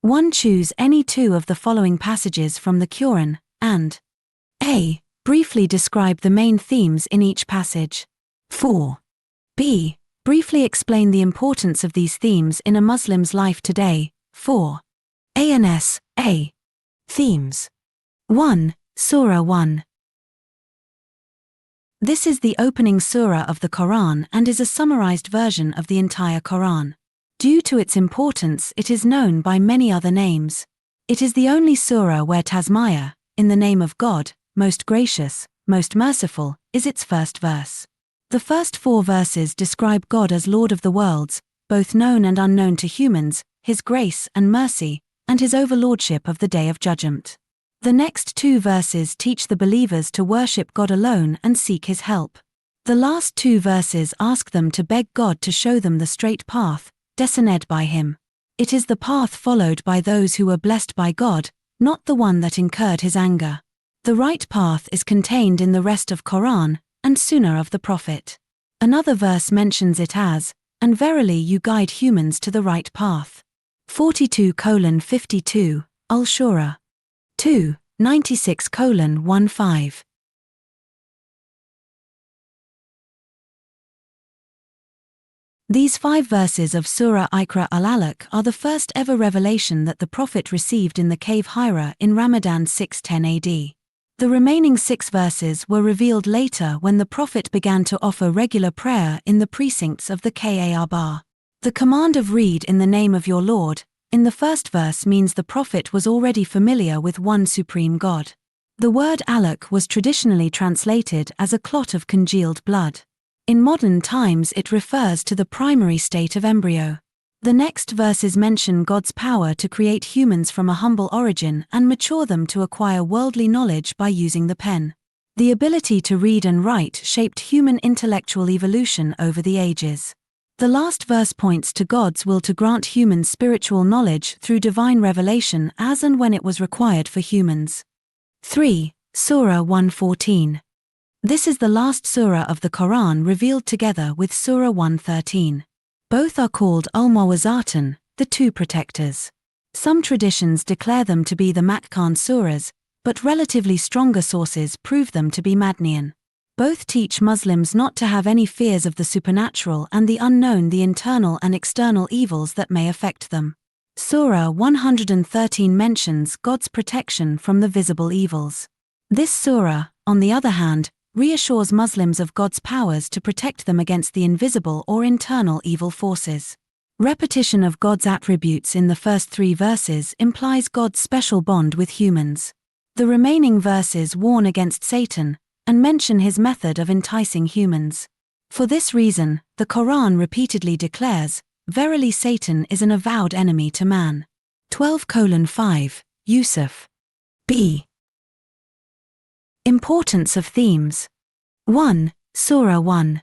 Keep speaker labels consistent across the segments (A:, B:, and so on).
A: 1. Choose any two of the following passages from the Quran, and a. Briefly describe the main themes in each passage. 4. b. Briefly explain the importance of these themes in a Muslim's life today. 4. Ans. A. Themes. 1. Surah 1. This is the opening surah of the Quran and is a summarized version of the entire Quran. Due to its importance, it is known by many other names. It is the only surah where Tasmiyah, in the name of God, most gracious, most merciful, is its first verse. The first 4 verses describe God as Lord of the worlds, both known and unknown to humans, His grace and mercy, and His overlordship of the Day of Judgment. The next 2 verses teach the believers to worship God alone and seek His help. The last 2 verses ask them to beg God to show them the straight path, descended by Him. It is the path followed by those who were blessed by God, not the one that incurred His anger. The right path is contained in the rest of Quran, and Sunnah of the Prophet. Another verse mentions it as, and verily you guide humans to the right path. 42:52, Al-Shura. 2, 96:15. These 5 verses of Surah Iqra al-Alaq are the first ever revelation that the Prophet received in the cave Hira in Ramadan 610 AD. The remaining 6 verses were revealed later when the Prophet began to offer regular prayer in the precincts of the Kaaba. The command of read in the name of your Lord, in the first verse means the Prophet was already familiar with one supreme God. The word alaq was traditionally translated as a clot of congealed blood. In modern times it refers to the primary state of embryo. The next verses mention God's power to create humans from a humble origin and mature them to acquire worldly knowledge by using the pen. The ability to read and write shaped human intellectual evolution over the ages. The last verse points to God's will to grant humans spiritual knowledge through divine revelation as and when it was required for humans. 3. Surah 114. This is the last surah of the Quran revealed together with Surah 113. Both are called Al-Mu'awwizatan, the 2 protectors. Some traditions declare them to be the Makkan surahs, but relatively stronger sources prove them to be Madniyan. Both teach Muslims not to have any fears of the supernatural and the unknown, the internal and external evils that may affect them. Surah 113 mentions God's protection from the visible evils. This surah, on the other hand, reassures Muslims of God's powers to protect them against the invisible or internal evil forces. Repetition of God's attributes in the first 3 verses implies God's special bond with humans. The remaining verses warn against Satan and mention his method of enticing humans. For this reason, the Quran repeatedly declares, "Verily Satan is an avowed enemy to man." 12:5, Yusuf. b. Importance of themes. 1. Surah 1.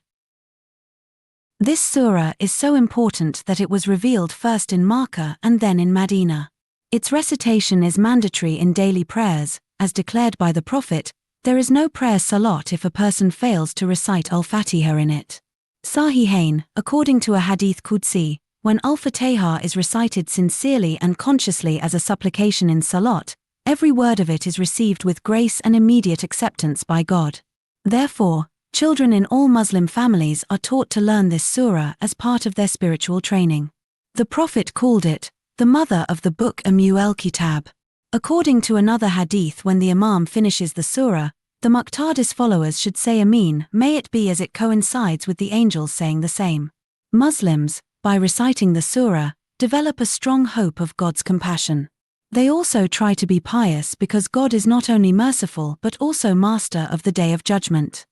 A: This surah is so important that it was revealed first in Makkah and then in Medina. Its recitation is mandatory in daily prayers, as declared by the Prophet. There is no prayer salat if a person fails to recite Al-Fatiha in it. Sahihain, according to a hadith Qudsi, when Al-Fatiha is recited sincerely and consciously as a supplication in salat, every word of it is received with grace and immediate acceptance by God. Therefore, children in all Muslim families are taught to learn this surah as part of their spiritual training. The Prophet called it, the mother of the book al-Kitab. According to another hadith, when the Imam finishes the surah, the Muqtadi's followers should say Ameen, may it be, as it coincides with the angels saying the same. Muslims, by reciting the surah, develop a strong hope of God's compassion. They also try to be pious because God is not only merciful but also master of the Day of Judgment.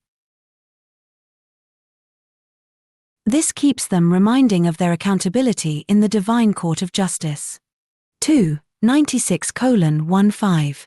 A: This keeps them reminding of their accountability in the divine court of justice. 2. 96:15.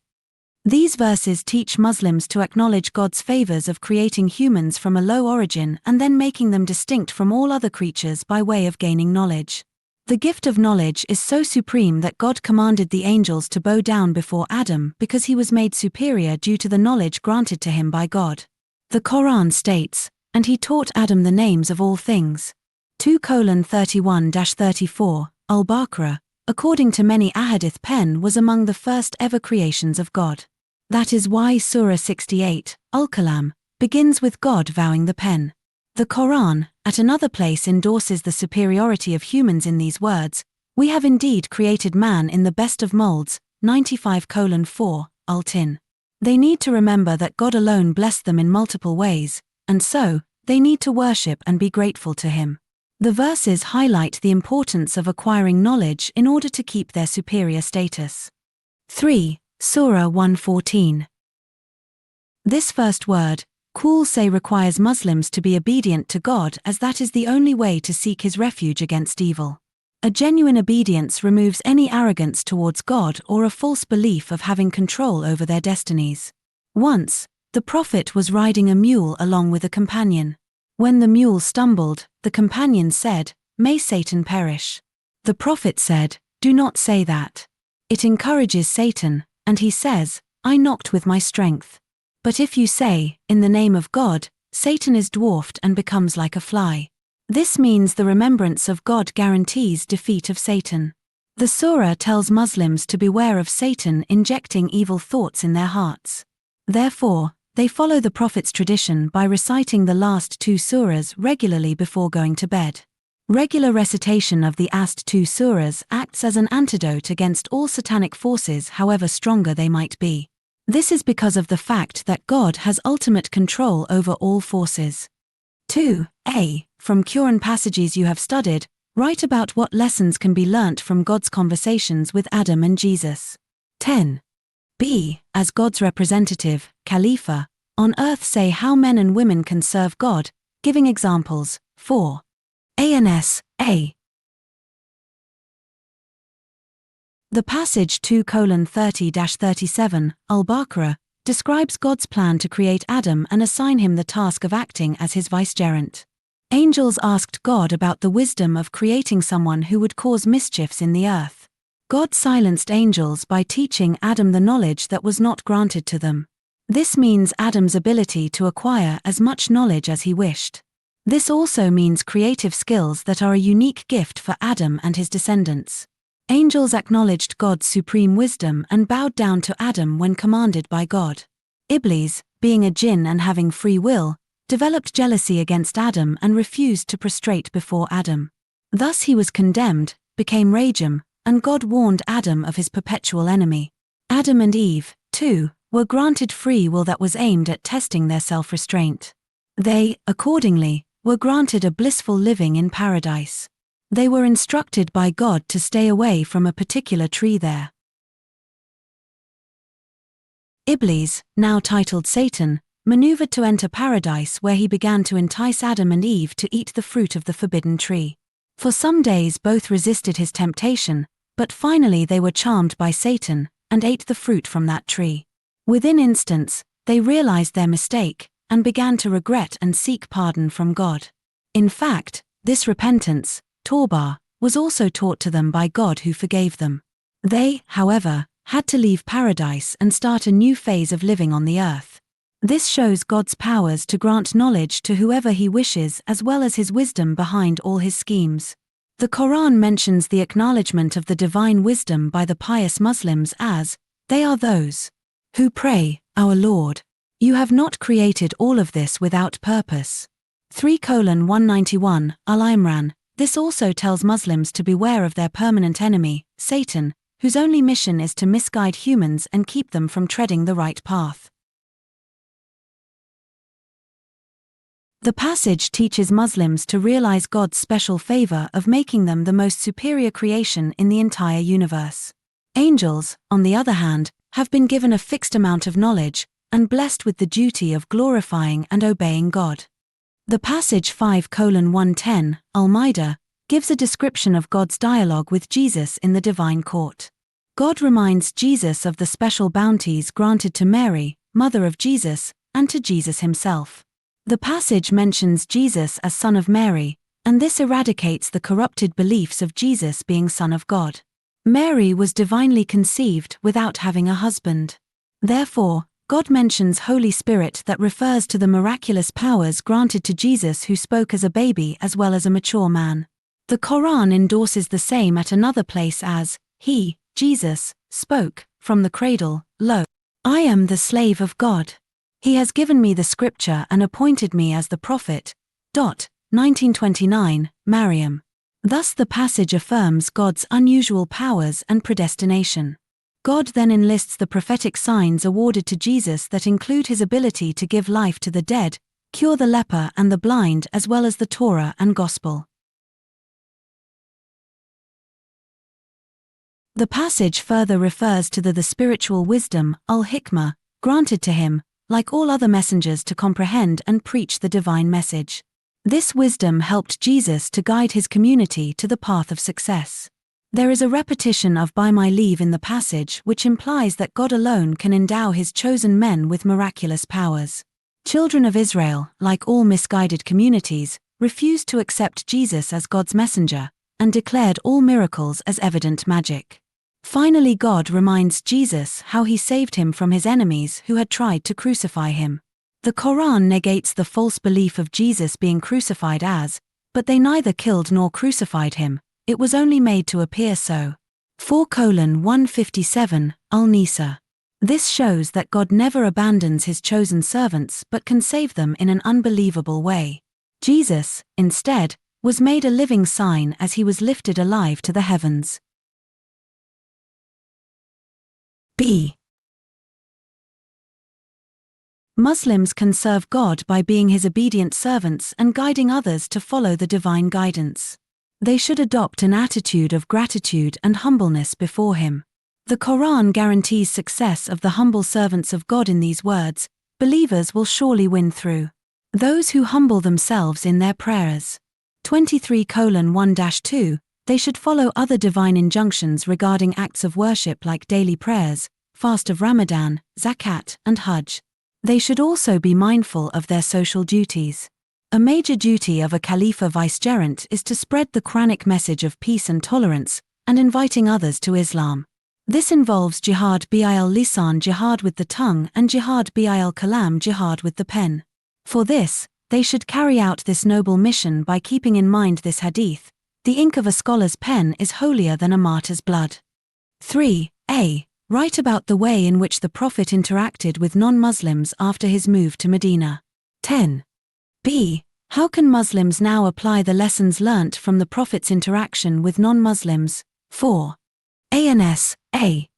A: These verses teach Muslims to acknowledge God's favors of creating humans from a low origin and then making them distinct from all other creatures by way of gaining knowledge. The gift of knowledge is so supreme that God commanded the angels to bow down before Adam because he was made superior due to the knowledge granted to him by God. The Quran states, "And he taught Adam the names of all things." 2:31-34, Al-Baqarah, according to many ahadith, pen was among the first ever creations of God. That is why Surah 68, Al-Kalam, begins with God vowing the pen. The Quran, at another place, endorses the superiority of humans in these words, "We have indeed created man in the best of molds," 95:4, Al-Tin. They need to remember that God alone blessed them in multiple ways, and so, they need to worship and be grateful to Him. The verses highlight the importance of acquiring knowledge in order to keep their superior status. 3. Surah 114. This first word, Qul say, requires Muslims to be obedient to God, as that is the only way to seek His refuge against evil. A genuine obedience removes any arrogance towards God or a false belief of having control over their destinies. Once, the Prophet was riding a mule along with a companion. When the mule stumbled, the companion said, "May Satan perish." The Prophet said, "Do not say that. It encourages Satan," and he says, "I knocked with my strength." But if you say, "In the name of God," Satan is dwarfed and becomes like a fly. This means the remembrance of God guarantees defeat of Satan. The surah tells Muslims to beware of Satan injecting evil thoughts in their hearts. Therefore, they follow the Prophet's tradition by reciting the last two surahs regularly before going to bed. Regular recitation of the last two surahs acts as an antidote against all satanic forces, however stronger they might be. This is because of the fact that God has ultimate control over all forces. 2a. From Quran passages you have studied, write about what lessons can be learnt from God's conversations with Adam and Jesus. 10b. As God's representative, Khalifa, on earth, say how men and women can serve God, giving examples. 4a. The passage 2:30-37, Al-Baqarah, describes God's plan to create Adam and assign him the task of acting as his vicegerent. Angels asked God about the wisdom of creating someone who would cause mischiefs in the earth. God silenced angels by teaching Adam the knowledge that was not granted to them. This means Adam's ability to acquire as much knowledge as he wished. This also means creative skills that are a unique gift for Adam and his descendants. Angels acknowledged God's supreme wisdom and bowed down to Adam when commanded by God. Iblis, being a jinn and having free will, developed jealousy against Adam and refused to prostrate before Adam. Thus he was condemned, became Rajam, and God warned Adam of his perpetual enemy. Adam and Eve, too, were granted free will that was aimed at testing their self-restraint. They, accordingly, were granted a blissful living in paradise. They were instructed by God to stay away from a particular tree there. Iblis, now titled Satan, maneuvered to enter paradise, where he began to entice Adam and Eve to eat the fruit of the forbidden tree. For some days both resisted his temptation, but finally they were charmed by Satan, and ate the fruit from that tree. Within instants, they realized their mistake, and began to regret and seek pardon from God. In fact, this repentance, Tawbah, was also taught to them by God, who forgave them. They, however, had to leave paradise and start a new phase of living on the earth. This shows God's powers to grant knowledge to whoever He wishes, as well as His wisdom behind all His schemes. The Quran mentions the acknowledgement of the divine wisdom by the pious Muslims as, "They are those who pray, Our Lord, you have not created all of this without purpose." 3:191, Al-Imran. This also tells Muslims to beware of their permanent enemy, Satan, whose only mission is to misguide humans and keep them from treading the right path. The passage teaches Muslims to realize God's special favor of making them the most superior creation in the entire universe. Angels, on the other hand, have been given a fixed amount of knowledge, and blessed with the duty of glorifying and obeying God. The passage 5:110, Al-Maidah, gives a description of God's dialogue with Jesus in the divine court. God reminds Jesus of the special bounties granted to Mary, mother of Jesus, and to Jesus himself. The passage mentions Jesus as son of Mary, and this eradicates the corrupted beliefs of Jesus being son of God. Mary was divinely conceived without having a husband. Therefore, God mentions Holy Spirit that refers to the miraculous powers granted to Jesus, who spoke as a baby as well as a mature man. The Quran endorses the same at another place as, He, Jesus, spoke, from the cradle, Lo, I am the slave of God. He has given me the scripture and appointed me as the prophet. 1929, Maryam. Thus the passage affirms God's unusual powers and predestination. God then enlists the prophetic signs awarded to Jesus that include his ability to give life to the dead, cure the leper and the blind, as well as the Torah and Gospel. The passage further refers to the spiritual wisdom, al-hikmah, granted to him, like all other messengers, to comprehend and preach the divine message. This wisdom helped Jesus to guide his community to the path of success. There is a repetition of by my leave in the passage, which implies that God alone can endow his chosen men with miraculous powers. Children of Israel, like all misguided communities, refused to accept Jesus as God's messenger, and declared all miracles as evident magic. Finally, God reminds Jesus how he saved him from his enemies who had tried to crucify him. The Quran negates the false belief of Jesus being crucified as, but they neither killed nor crucified him, it was only made to appear so. 4:157, Al-Nisa. This shows that God never abandons his chosen servants but can save them in an unbelievable way. Jesus, instead, was made a living sign as he was lifted alive to the heavens. B. Muslims can serve God by being his obedient servants and guiding others to follow the divine guidance. They should adopt an attitude of gratitude and humbleness before him. The Quran guarantees success of the humble servants of God in these words, believers will surely win through those who humble themselves in their prayers. 23:1-2, they should follow other divine injunctions regarding acts of worship like daily prayers, fast of Ramadan, zakat, and Hajj. They should also be mindful of their social duties. A major duty of a Khalifa vicegerent is to spread the Quranic message of peace and tolerance, and inviting others to Islam. This involves jihad bil lisan, jihad with the tongue, and jihad bil kalam, jihad with the pen. For this, they should carry out this noble mission by keeping in mind this hadith: the ink of a scholar's pen is holier than a martyr's blood. 3a. Write about the way in which the Prophet interacted with non-Muslims after his move to Medina. 10b. How can Muslims now apply the lessons learnt from the Prophet's interaction with non-Muslims? 4a.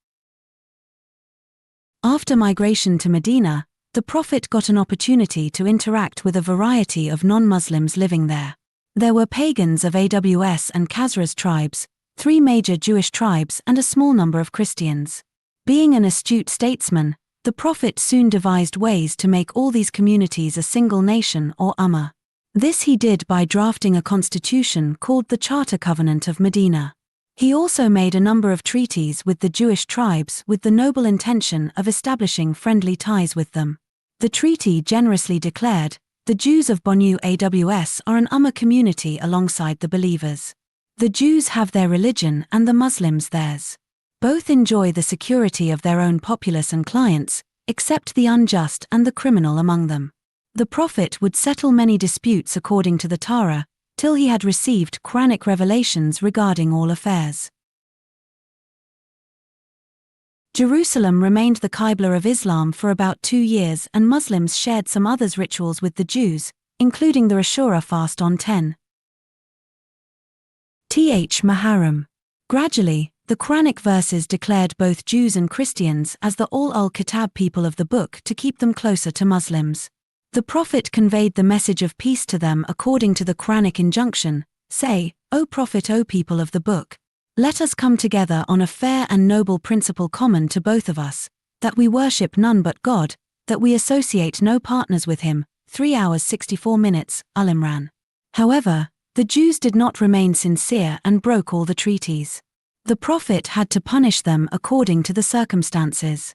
A: After migration to Medina, the Prophet got an opportunity to interact with a variety of non-Muslims living there. There were pagans of Aws and Khazraj tribes, 3 major Jewish tribes, and a small number of Christians. Being an astute statesman, the Prophet soon devised ways to make all these communities a single nation or ummah. This he did by drafting a constitution called the Charter Covenant of Medina. He also made a number of treaties with the Jewish tribes with the noble intention of establishing friendly ties with them. The treaty generously declared, the Jews of Banu Aws are an ummah community alongside the believers. The Jews have their religion and the Muslims theirs. Both enjoy the security of their own populace and clients, except the unjust and the criminal among them. The Prophet would settle many disputes according to the Torah, till he had received Quranic revelations regarding all affairs. Jerusalem remained the Qibla of Islam for about 2 years, and Muslims shared some others rituals with the Jews, including the Ashura fast on 10th Muharram. Gradually, the Quranic verses declared both Jews and Christians as the Al-Kitab people of the book to keep them closer to Muslims. The Prophet conveyed the message of peace to them according to the Quranic injunction, "Say, O Prophet, O people of the book, let us come together on a fair and noble principle common to both of us, that we worship none but God, that we associate no partners with him." 3:64, Al-Imran. However, the Jews did not remain sincere and broke all the treaties. The Prophet had to punish them according to the circumstances.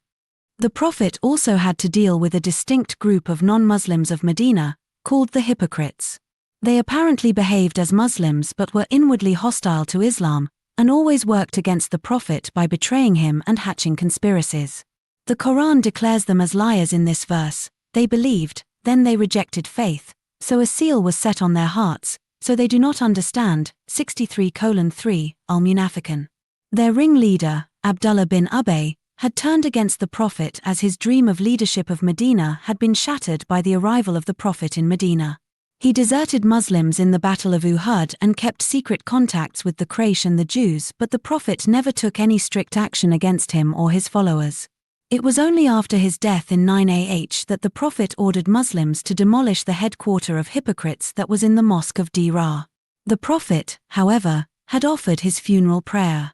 A: The Prophet also had to deal with a distinct group of non-Muslims of Medina, called the hypocrites. They apparently behaved as Muslims but were inwardly hostile to Islam, and always worked against the Prophet by betraying him and hatching conspiracies. The Quran declares them as liars in this verse: they believed, then they rejected faith, so a seal was set on their hearts, so they do not understand. 63:3 Al-Munafiqun. Their ringleader, Abdullah bin Ubay, had turned against the Prophet as his dream of leadership of Medina had been shattered by the arrival of the Prophet in Medina. He deserted Muslims in the Battle of Uhud and kept secret contacts with the Quraysh and the Jews, but the Prophet never took any strict action against him or his followers. It was only after his death in 9AH that the Prophet ordered Muslims to demolish the headquarter of hypocrites that was in the Mosque of Dira. The Prophet, however, had offered his funeral prayer.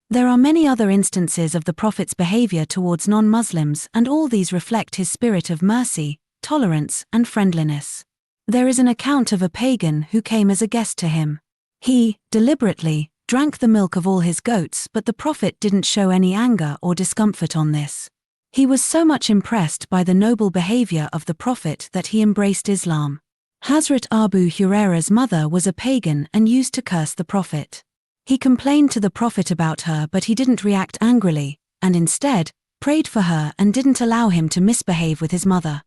A: There are many other instances of the Prophet's behavior towards non-Muslims, and all these reflect his spirit of mercy, tolerance, and friendliness. There is an account of a pagan who came as a guest to him. He, deliberately, drank the milk of all his goats, but the Prophet didn't show any anger or discomfort on this. He was so much impressed by the noble behavior of the Prophet that he embraced Islam. Hazrat Abu Huraira's mother was a pagan and used to curse the Prophet. He complained to the Prophet about her, but he didn't react angrily, and instead, prayed for her and didn't allow him to misbehave with his mother.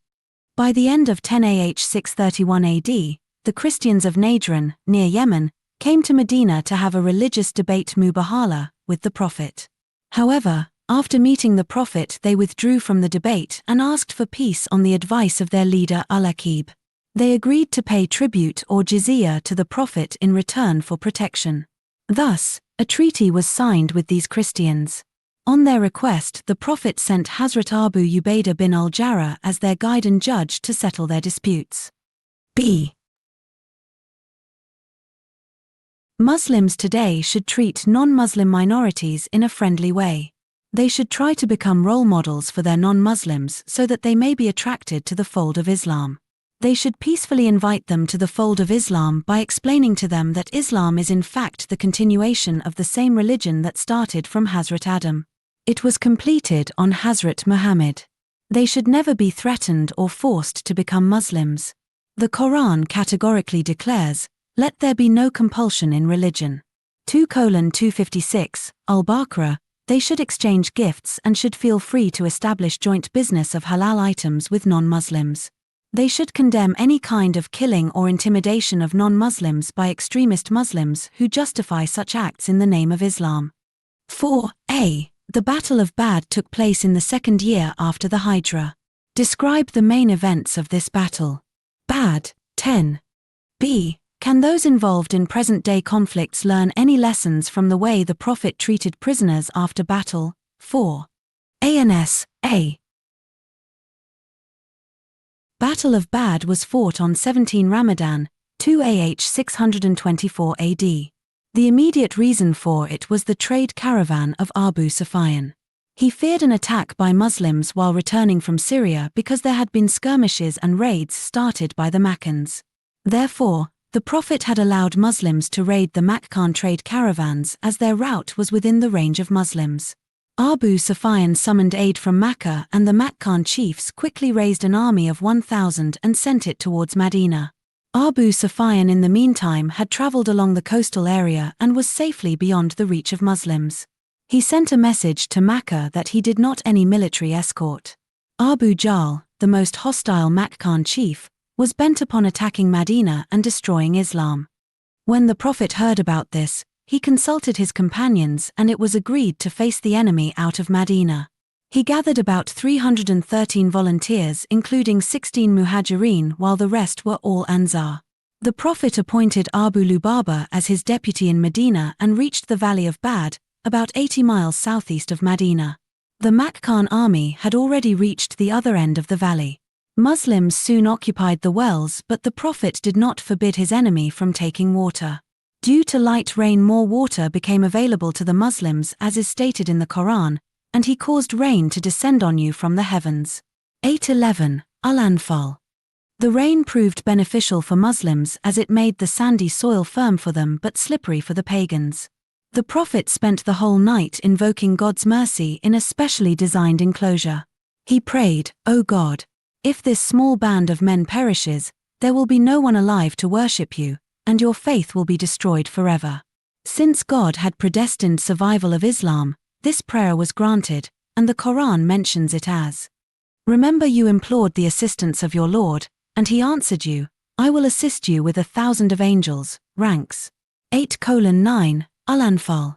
A: By the end of 10AH 631 AD, the Christians of Najran, near Yemen, came to Medina to have a religious debate mubahala with the Prophet. However, after meeting the Prophet, they withdrew from the debate and asked for peace on the advice of their leader Al-Aqib. They agreed to pay tribute or jizya to the Prophet in return for protection. Thus, a treaty was signed with these Christians. On their request, the Prophet sent Hazrat Abu Ubaidah bin al-Jarrah as their guide and judge to settle their disputes. B. Muslims today should treat non-Muslim minorities in a friendly way. They should try to become role models for their non-Muslims so that they may be attracted to the fold of Islam. They should peacefully invite them to the fold of Islam by explaining to them that Islam is in fact the continuation of the same religion that started from Hazrat Adam. It was completed on Hazrat Muhammad. They should never be threatened or forced to become Muslims. The Quran categorically declares, "Let there be no compulsion in religion." 2:256, Al-Baqarah. They should exchange gifts and should feel free to establish joint business of halal items with non-Muslims. They should condemn any kind of killing or intimidation of non-Muslims by extremist Muslims who justify such acts in the name of Islam. 4a. The Battle of Badr took place in the second year after the Hijrah. Describe the main events of this battle. Badr. 10. b. Can those involved in present-day conflicts learn any lessons from the way the Prophet treated prisoners after battle? 4. Ans. A. Battle of Badr was fought on 17 Ramadan, 2AH 624 AD. The immediate reason for it was the trade caravan of Abu Sufyan. He feared an attack by Muslims while returning from Syria because there had been skirmishes and raids started by the Makkans. Therefore, the Prophet had allowed Muslims to raid the Makkan trade caravans as their route was within the range of Muslims. Abu Sufyan summoned aid from Makkah, and the Makkan chiefs quickly raised an army of 1,000 and sent it towards Medina. Abu Sufyan in the meantime had travelled along the coastal area and was safely beyond the reach of Muslims. He sent a message to Makkah that he did not any military escort. Abu Jahl, the most hostile Makkan chief, was bent upon attacking Medina and destroying Islam. When the Prophet heard about this, he consulted his companions and it was agreed to face the enemy out of Medina. He gathered about 313 volunteers including 16 Muhajirin while the rest were all Ansar. The Prophet appointed Abu Lubaba as his deputy in Medina and reached the valley of Badr, about 80 miles southeast of Medina. The Makkan army had already reached the other end of the valley. Muslims soon occupied the wells, but the Prophet did not forbid his enemy from taking water. Due to light rain, more water became available to the Muslims as is stated in the Quran, and he caused rain to descend on you from the heavens. 8:11, Al-Anfal. The rain proved beneficial for Muslims as it made the sandy soil firm for them but slippery for the pagans. The Prophet spent the whole night invoking God's mercy in a specially designed enclosure. He prayed, "O God, if this small band of men perishes, there will be no one alive to worship you, and your faith will be destroyed forever." Since God had predestined survival of Islam, this prayer was granted, and the Quran mentions it as Remember you implored the assistance of your Lord, and he answered you, I will assist you with 1,000 of angels, ranks. 8:9, Al-Anfal.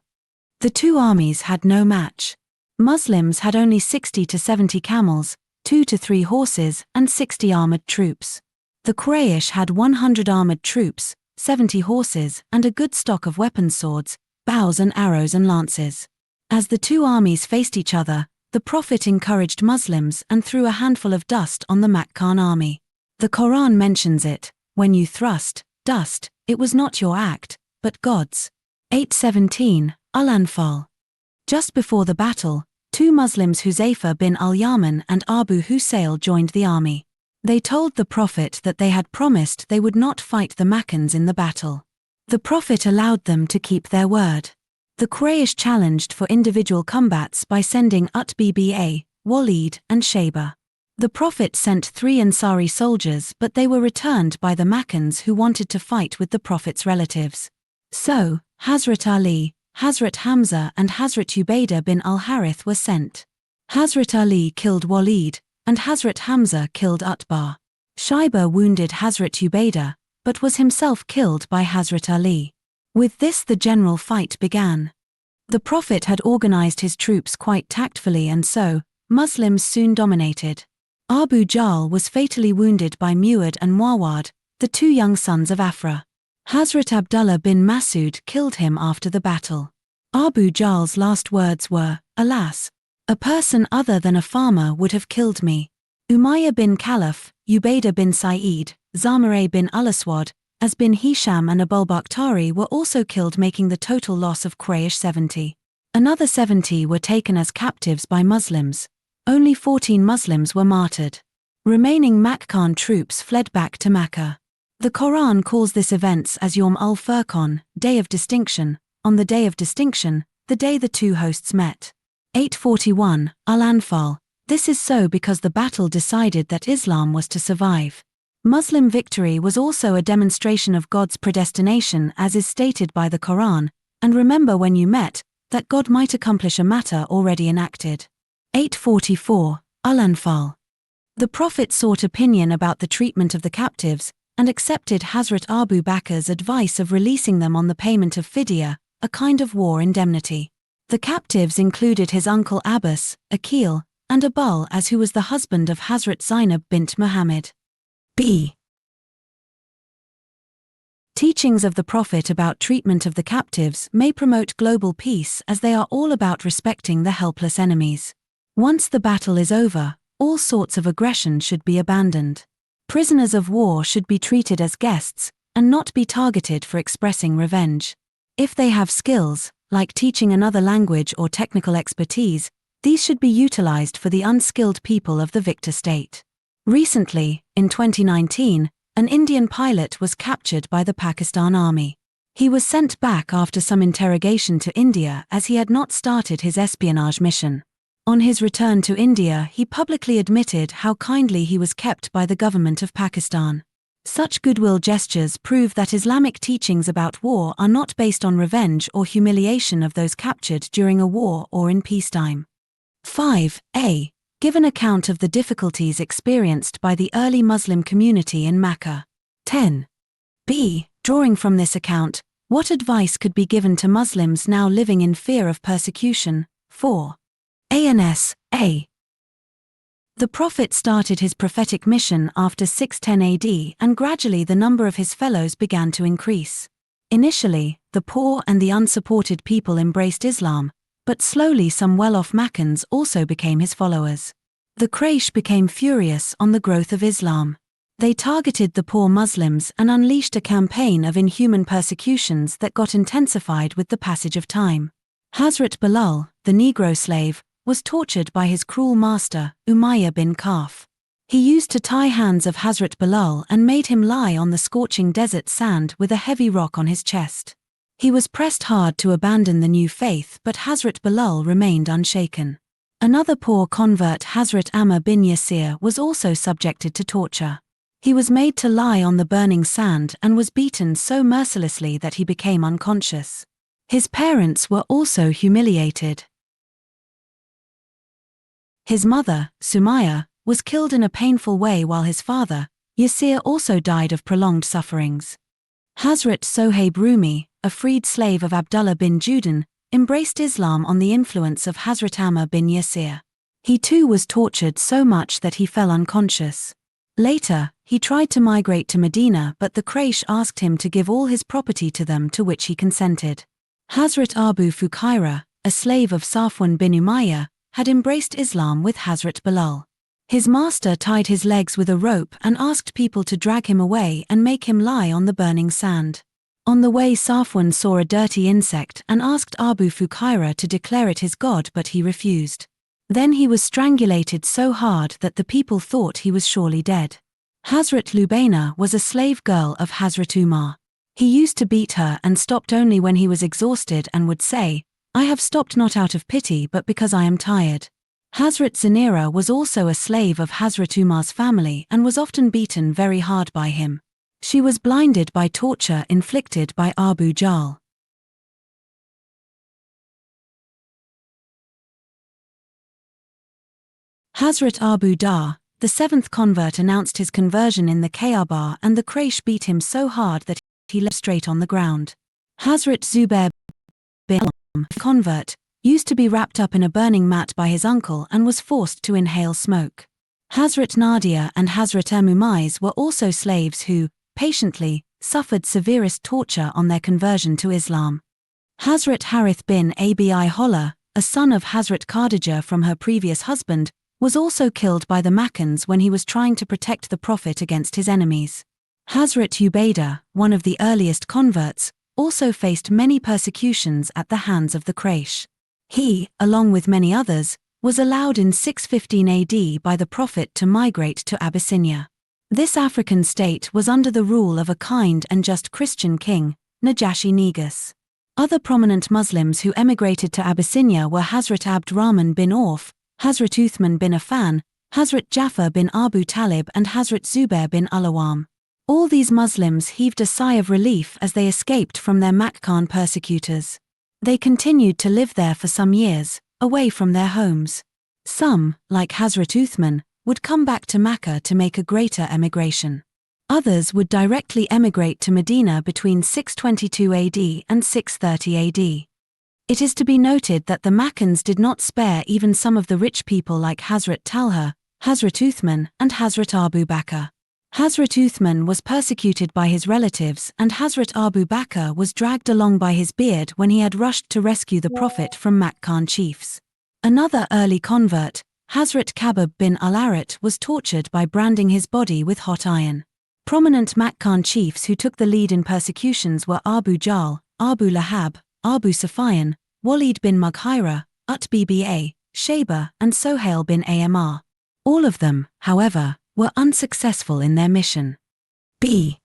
A: The two armies had no match. Muslims had only 60 to 70 camels, 2 to 3 horses, and 60 armored troops. The Quraysh had 100 armored troops, 70 horses, and a good stock of weapon swords, bows and arrows and lances. As the two armies faced each other, the Prophet encouraged Muslims and threw a handful of dust on the Makkan army. The Quran mentions it, when you thrust dust, it was not your act, but God's. 8:17, Al-Anfal. Just before the battle, two Muslims Huzaifa bin al-Yaman and Abu Husayl joined the army. They told the Prophet that they had promised they would not fight the Makkans in the battle. The Prophet allowed them to keep their word. The Quraysh challenged for individual combats by sending Utbba, Walid, and Shayba. The Prophet sent 3 Ansari soldiers, but they were returned by the Makkans who wanted to fight with the Prophet's relatives. So, Hazrat Ali, Hazrat Hamza and Hazrat Ubaidah bin al-Harith were sent. Hazrat Ali killed Walid, and Hazrat Hamza killed Utbah. Shayba wounded Hazrat Ubaidah, but was himself killed by Hazrat Ali. With this the general fight began. The Prophet had organized his troops quite tactfully, and so, Muslims soon dominated. Abu Jahl was fatally wounded by Mu'ad and Muawad, the two young sons of Afra. Hazrat Abdullah bin Masud killed him after the battle. Abu Jahl's last words were, Alas! A person other than a farmer would have killed me. Umayyah bin Khalaf, Ubaidah bin Sa'id, Zamaray bin al-Aswad, As bin Hisham and Abul Bakhtari were also killed, making the total loss of Quraysh 70. Another 70 were taken as captives by Muslims. Only 14 Muslims were martyred. Remaining Makkan troops fled back to Makkah. The Quran calls this event as Yawm al-Furqan, Day of Distinction, on the Day of Distinction, the day the two hosts met. 8:41, Al-Anfal. This is so because the battle decided that Islam was to survive. Muslim victory was also a demonstration of God's predestination, as is stated by the Quran, and remember when you met, that God might accomplish a matter already enacted. 8:44, Al-Anfal. The Prophet sought opinion about the treatment of the captives, and accepted Hazrat Abu Bakr's advice of releasing them on the payment of fidya, a kind of war indemnity. The captives included his uncle Abbas, Aqil, and Abul as who was the husband of Hazrat Zainab bint Muhammad. B. Teachings of the Prophet about treatment of the captives may promote global peace, as they are all about respecting the helpless enemies. Once the battle is over, all sorts of aggression should be abandoned. Prisoners of war should be treated as guests, and not be targeted for expressing revenge. If they have skills, like teaching another language or technical expertise, these should be utilized for the unskilled people of the victor state. Recently, in 2019, an Indian pilot was captured by the Pakistan Army. He was sent back after some interrogation to India as he had not started his espionage mission. On his return to India, he publicly admitted how kindly he was kept by the government of Pakistan. Such goodwill gestures prove that Islamic teachings about war are not based on revenge or humiliation of those captured during a war or in peacetime. 5a. Give an account of the difficulties experienced by the early Muslim community in Makkah. 10b. Drawing from this account, what advice could be given to Muslims now living in fear of persecution? 4. A. The Prophet started his prophetic mission after 610 AD, and gradually the number of his fellows began to increase. Initially, the poor and the unsupported people embraced Islam, but slowly some well-off Makkans also became his followers. The Quraysh became furious on the growth of Islam. They targeted the poor Muslims and unleashed a campaign of inhuman persecutions that got intensified with the passage of time. Hazrat Bilal, the Negro slave, was tortured by his cruel master, Umayyah bin Khalaf. He used to tie hands of Hazrat Bilal and made him lie on the scorching desert sand with a heavy rock on his chest. He was pressed hard to abandon the new faith, but Hazrat Bilal remained unshaken. Another poor convert, Hazrat Amr bin Yasir, was also subjected to torture. He was made to lie on the burning sand and was beaten so mercilessly that he became unconscious. His parents were also humiliated. His mother, Sumayya, was killed in a painful way while his father, Yasir, also died of prolonged sufferings. Hazrat Sohaib Rumi, a freed slave of Abdullah bin Judan, embraced Islam on the influence of Hazrat Ammar bin Yasir. He too was tortured so much that he fell unconscious. Later, he tried to migrate to Medina, but the Quraysh asked him to give all his property to them, to which he consented. Hazrat Abu Fukaira, a slave of Safwan bin Umayyah, had embraced Islam with Hazrat Bilal. His master tied his legs with a rope and asked people to drag him away and make him lie on the burning sand. On the way, Safwan saw a dirty insect and asked Abu Fukaira to declare it his god, but he refused. Then he was strangulated so hard that the people thought he was surely dead. Hazrat Lubaina was a slave girl of Hazrat Umar. He used to beat her and stopped only when he was exhausted and would say, "I have stopped not out of pity but because I am tired." Hazrat Zanira was also a slave of Hazrat Umar's family and was often beaten very hard by him. She was blinded by torture inflicted by Abu Jahl. Hazrat Abu Dar, the seventh convert, announced his conversion in the Kaaba, and the Quraysh beat him so hard that he lay straight on the ground. Hazrat Zubair bin Awam, the convert, used to be wrapped up in a burning mat by his uncle and was forced to inhale smoke. Hazrat Nadia and Hazrat Umais were also slaves who, patiently, suffered severest torture on their conversion to Islam. Hazrat Harith bin Abi Holla, a son of Hazrat Khadija from her previous husband, was also killed by the Makkans when he was trying to protect the Prophet against his enemies. Hazrat Ubaidah, one of the earliest converts, also faced many persecutions at the hands of the Quraysh. He, along with many others, was allowed in 615 AD by the Prophet to migrate to Abyssinia. This African state was under the rule of a kind and just Christian king, Najashi Negus. Other prominent Muslims who emigrated to Abyssinia were Hazrat Abd Rahman bin Auf, Hazrat Uthman bin Affan, Hazrat Jafar bin Abu Talib and Hazrat Zubair bin Al-Awam. All these Muslims heaved a sigh of relief as they escaped from their Makkan persecutors. They continued to live there for some years, away from their homes. Some, like Hazrat Uthman, would come back to Makkah to make a greater emigration. Others would directly emigrate to Medina between 622 AD and 630 AD. It is to be noted that the Makkans did not spare even some of the rich people like Hazrat Talha, Hazrat Uthman, and Hazrat Abu Bakr. Hazrat Uthman was persecuted by his relatives, and Hazrat Abu Bakr was dragged along by his beard when he had rushed to rescue the Prophet from Makkan chiefs. Another early convert, Hazrat Kabab bin Al-Arat, was tortured by branding his body with hot iron. Prominent Makkan chiefs who took the lead in persecutions were Abu Jahl, Abu Lahab, Abu Sufyan, Walid bin Mughira, Utbba, Shayba, and Sohail bin Amr. All of them, however, were unsuccessful in their mission. B.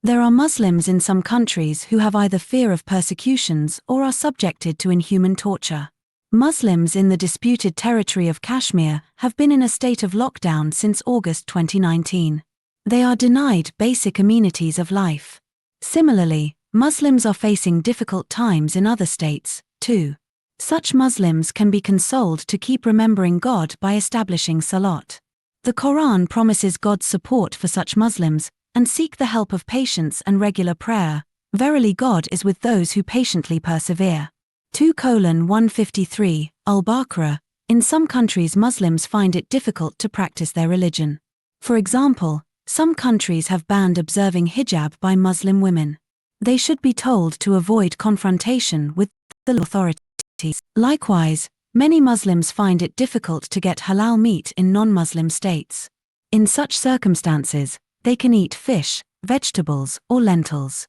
A: There are Muslims in some countries who have either fear of persecutions or are subjected to inhuman torture. Muslims in the disputed territory of Kashmir have been in a state of lockdown since August 2019. They are denied basic amenities of life. Similarly, Muslims are facing difficult times in other states, too. Such Muslims can be consoled to keep remembering God by establishing salat. The Quran promises God's support for such Muslims, and seek the help of patience and regular prayer. Verily God is with those who patiently persevere. 2:153, Al-Baqarah. In some countries Muslims find it difficult to practice their religion. For example, some countries have banned observing hijab by Muslim women. They should be told to avoid confrontation with the authorities. Likewise, many Muslims find it difficult to get halal meat in non-Muslim states. In such circumstances, they can eat fish, vegetables, or lentils.